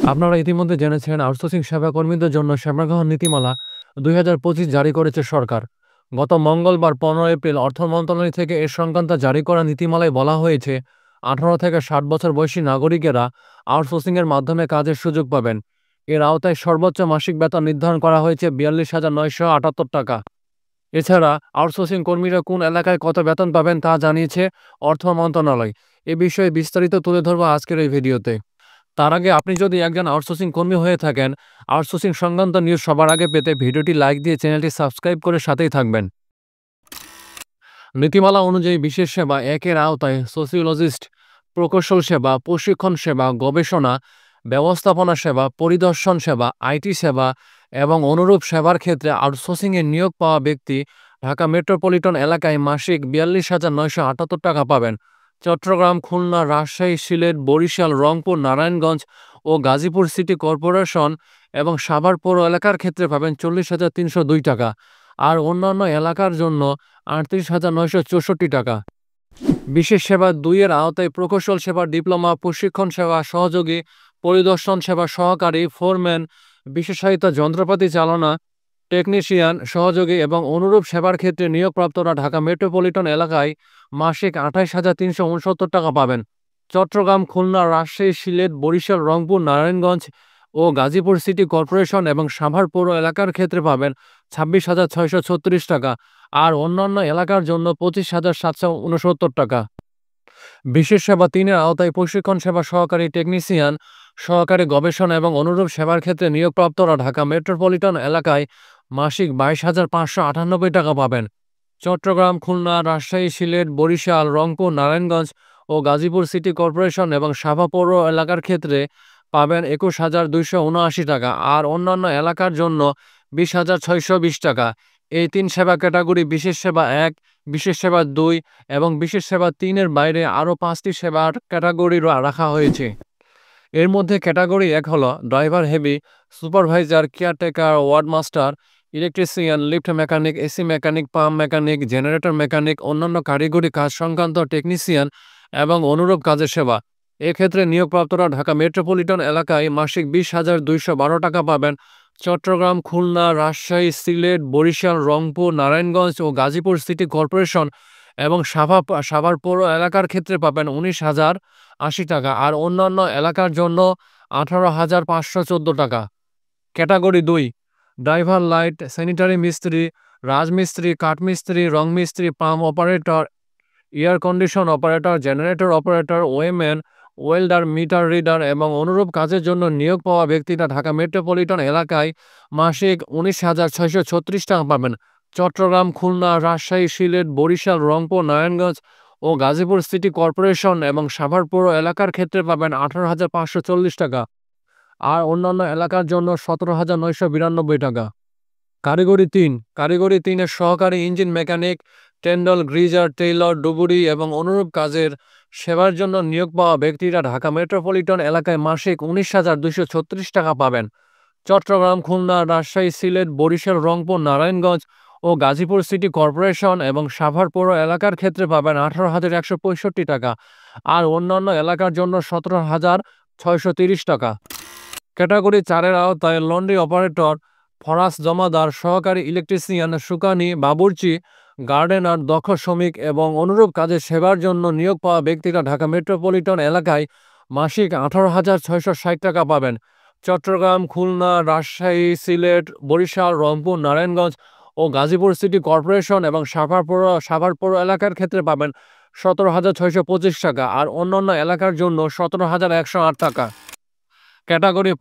আপনারা ইতিমধ্যে জেনেছেন আউটসোর্সিং সেবা কর্মীদের জন্য সেবাগ্রহণ নীতিমালা ২০২৫ জারি করেছে সরকার। গত মঙ্গলবার ১৫ এপ্রিল অর্থ মন্ত্রণালয় থেকে এ সংক্রান্ত জারি করা নীতিমালায় বলা হয়েছে ১৮ থেকে ৬০ বছর বয়সী নাগরিকেরা আউটসোর্সিংয়ের মাধ্যমে কাজের সুযোগ পাবেন। এর আওতায় সর্বোচ্চ মাসিক বেতন নির্ধারণ করা হয়েছে ৪২,৯৭৮ টাকা। এছাড়া আউটসোর্সিং কর্মীরা কোন এলাকায় কত বেতন পাবেন তা জানিয়েছে অর্থ মন্ত্রণালয়। এ বিষয়ে বিস্তারিত তুলে ধরব আজকের এই ভিডিওতে। তার আগে আপনি যদি একজন আউটসোর্সিং কর্মী হয়ে থাকেন, আউটসোর্সিং সংক্রান্ত নিউজ সবার আগে পেতে ভিডিওটি লাইক দিয়ে চ্যানেলটি সাবস্ক্রাইব করে সাথেই থাকবেন। নীতিমালা অনুযায়ী বিশেষ সেবা ১-এর আওতায় সোসিওলজিস্ট, প্রকৌশল সেবা, প্রশিক্ষণ সেবা, গবেষণা, ব্যবস্থাপনা সেবা, পরিদর্শন সেবা, আইটি সেবা এবং অনুরূপ সেবার ক্ষেত্রে আউটসোর্সিংয়ে নিয়োগ পাওয়া ব্যক্তি ঢাকা মেট্রোপলিটন এলাকায় মাসিক ৪২,৯৭৮ টাকা পাবেন। চট্টগ্রাম, খুলনা, রাজশাহী, সিলেট, বরিশাল, রংপুর, নারায়ণগঞ্জ ও গাজীপুর সিটি কর্পোরেশন এবং সাভার পৌর এলাকার ক্ষেত্রে পাবেন ৪০,৩০২ টাকা। আর অন্যান্য এলাকার জন্য ৩৮,৯৬৪ টাকা। বিশেষ সেবা ২-এর আওতায় প্রকৌশল সেবা, ডিপ্লোমা, প্রশিক্ষণ সেবা, সহযোগী, পরিদর্শন সেবা, সহকারী, ফোরম্যান, বিশেষায়িত যন্ত্রপাতি চালনা, টেকনিশিয়ান, সহযোগী এবং অনুরূপ সেবার ক্ষেত্রে নিয়োগপ্রাপ্তরা ঢাকা মেট্রোপলিটন এলাকায় মাসিক ২৮,৩৬৯ টাকা পাবেন। চট্টগ্রাম, খুলনা, রাজশাহী, সিলেট, বরিশাল, রংপুর, নারায়ণগঞ্জ ও গাজীপুর সিটি কর্পোরেশন এবং সাভার পৌর এলাকার ক্ষেত্রে পাবেন ২৬,৬৩৬ টাকা। আর অন্যান্য এলাকার জন্য ২৫,৭৬৯ টাকা। বিশেষ সেবা ৩-এর আওতায় প্রশিক্ষণ সেবা, সহকারী টেকনিশিয়ান, সহকারী গবেষণা এবং অনুরূপ সেবার ক্ষেত্রে নিয়োগপ্রাপ্তরা ঢাকা মেট্রোপলিটন এলাকায় মাসিক ২২,৫৯৮ টাকা পাবেন। চট্টগ্রাম, খুলনা, রাজশাহী, সিলেট, বরিশাল, রংপুর, নারায়ণগঞ্জ ও গাজীপুর সিটি কর্পোরেশন এবং সাভার পৌর এলাকার ক্ষেত্রে পাবেন ২১,২৭৯ টাকা। আর অন্যান্য এলাকার জন্য ২০,৬২০ টাকা। এই ৩ সেবা ক্যাটাগরি বিশেষ সেবা ১, বিশেষ সেবা ২ এবং বিশেষ সেবা ৩-এর বাইরে আরও ৫টি সেবার ক্যাটাগরি রাখা হয়েছে। এর মধ্যে ক্যাটাগরি ১ হল driver heavy, supervisor, caretaker, ward master, electrician, lift mechanic, AC mechanic, pump mechanic, generator mechanic, অন্যান্য কারিগরি কাজ সংক্রান্ত টেকনিশিয়ান এবং অনুরূপ কাজের সেবা। এক্ষেত্রে নিয়োগপ্রাপ্তরা ঢাকা মেট্রোপলিটন এলাকায় মাসিক ২০,২১২ টাকা পাবেন। চট্টগ্রাম, খুলনা, রাজশাহী, সিলেট, বরিশাল, রংপুর, নারায়ণগঞ্জ ও গাজীপুর সিটি কর্পোরেশন এবং সাভার পৌর এলাকার ক্ষেত্রে পাবেন ১৯,০৮০ টাকা। আর অন্যান্য এলাকার জন্য ১৮,৫১৪ টাকা। ক্যাটাগরি ২, ড্রাইভার লাইট, স্যানিটারি মিস্ত্রি, রাজমিস্ত্রি, কাঠমিস্ত্রি, রং মিস্ত্রি, pump operator, air condition operator, generator operator, woman, welder, meter reader এবং অনুরূপ কাজের জন্য নিয়োগ পাওয়া ব্যক্তিরা ঢাকা মেট্রোপলিটন এলাকায় মাসিক ১৯,৬৩৬ টাকা পাবেন। চট্টগ্রাম, খুলনা, রাজশাহী, সিলেট, বরিশাল, রংপুর, নারায়ণগঞ্জ ও গাজীপুর সিটি কর্পোরেশন এবং সাভার পৌর এলাকার ক্ষেত্রে পাবেন ১৮,৫৪০ টাকা। আর অন্যান্য এলাকার জন্য ১৭,৯৯২ টাকা। কারিগরি ৩-এর সহকারী ইঞ্জিন মেকানিক, টেন্ডল, গ্রিজার, টেইলর, ডুবুরি এবং অনুরূপ কাজের সেবার জন্য নিয়োগ পাওয়া ব্যক্তিরা ঢাকা মেট্রোপলিটন এলাকায় মাসিক ১৯,২৩৬ টাকা পাবেন। চট্টগ্রাম, খুলনা, রাজশাহী, সিলেট, বরিশাল, রংপুর, নারায়ণগঞ্জ ও গাজীপুর সিটি কর্পোরেশন এবং সাভার পৌর এলাকার ক্ষেত্রে পাবেন ১৮,১৬৫ টাকা। আর অন্যান্য এলাকার জন্য ১৭,৬৩০ টাকা। ক্যাটাগরি ৪-এর আওতায় লন্ড্রি অপারেটর, ফরাশ জমাদার, সহকারী ইলেকট্রিশিয়ান, সুকানি, বাবুর্চি, গার্ডেনার, দক্ষ শ্রমিক এবং অনুরূপ কাজের সেবার জন্য নিয়োগ পাওয়া ব্যক্তিরা ঢাকা মেট্রোপলিটন এলাকায় মাসিক ১৮,৬৬০ টাকা পাবেন। চট্টগ্রাম, খুলনা, রাজশাহী, সিলেট, বরিশাল, রংপুর, নারায়ণগঞ্জ ও গাজীপুর সিটি কর্পোরেশন এবং সাভার পৌর এলাকার ক্ষেত্রে পাবেন ১৭,৬২৫ টাকা। আর অন্যান্য এলাকার জন্য ১৭,১০৮ টাকা। ক্যাটাগরি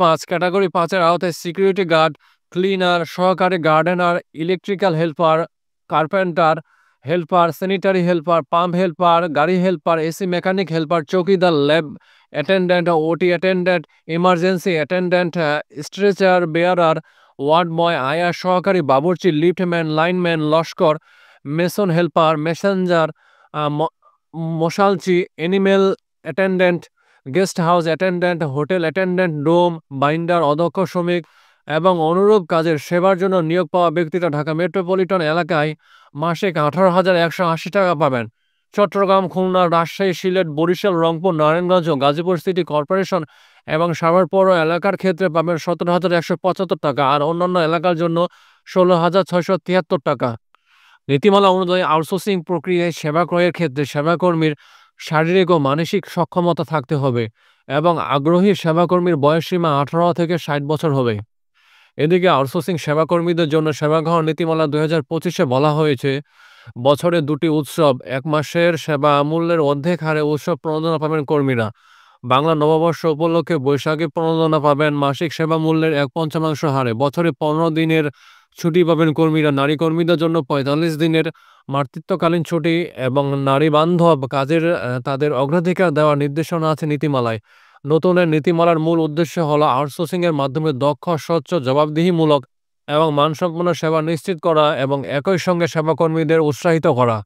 ৫-এর আওতায় সিকিউরিটি গার্ড, ক্লিনার, সহকারী gardener, electrical helper, carpenter helper, sanitary helper, pump helper, গাড়ি হেল্পার, এসি মেকানিক হেল্পার, চৌকিদার, lab attendant, OT attendant, emergency attendant, stretcher bearer, ward boy, আয়া, সহকারী বাবুর্চি, লিফটম্যান, লাইনম্যান, লস্কর, মেসন হেল্পার, মেসেঞ্জার, মশালচি, animal attendant, guest house attendant, hotel attendant, ডোম binder, অদক্ষ শ্রমিক এবং অনুরূপ কাজের সেবার জন্য নিয়োগ পাওয়া ব্যক্তিরা ঢাকা মেট্রোপলিটন এলাকায় মাসিক ১৮,১৮০ টাকা পাবেন। চট্টগ্রাম, খুলনা, রাজশাহী, সিলেট, বরিশাল, রংপুর, নারায়ণগঞ্জ ও গাজীপুর সিটি কর্পোরেশন এবং সাভার পৌর এলাকার ক্ষেত্রে পাবেন ১৭,১৭৫ টাকা আর অন্যান্য এলাকার জন্য ১৬,৬৭৩ টাকা। নীতিমালা অনুযায়ী আউটসোর্সিং প্রক্রিয়ায় সেবা ক্রয়ের ক্ষেত্রে সেবাকর্মীর শারীরিক ও মানসিক সক্ষমতা থাকতে হবে এবং আগ্রহী সেবাকর্মীর বয়সসীমা ১৮ থেকে ৬০ বছর হবে। এদিকে আউটসোর্সিং সেবাকর্মীদের জন্য সেবাগ্রহণ নীতিমালা ২০২৫-এ বলা হয়েছে, বছরে ২টি উৎসব, ১ মাসের সেবা মূল্যের অর্ধেক হারে উৎসব প্রণোদনা পাবেন কর্মীরা। বাংলা নববর্ষ উপলক্ষে বৈশাখী প্রণোদনা পাবেন মাসিক সেবা মূল্যের ১/৫ হারে। বছরে ১৫ দিনের ছুটি পাবেন কর্মীরা। নারী কর্মীদের জন্য ৪৫ দিনের মাতৃত্বকালীন ছুটি এবং নারী বান্ধব কাজের তাদের অগ্রাধিকার দেওয়ার নির্দেশনা আছে নীতিমালায়। নতুন এই নীতিমালার মূল উদ্দেশ্য হলো আউটসোর্সিংয়ের মাধ্যমে দক্ষ, স্বচ্ছ, জবাবদিহিমূলক এবং মানসম্পন্ন সেবা নিশ্চিত করা এবং একই সঙ্গে সেবাকর্মীদের উৎসাহিত করা।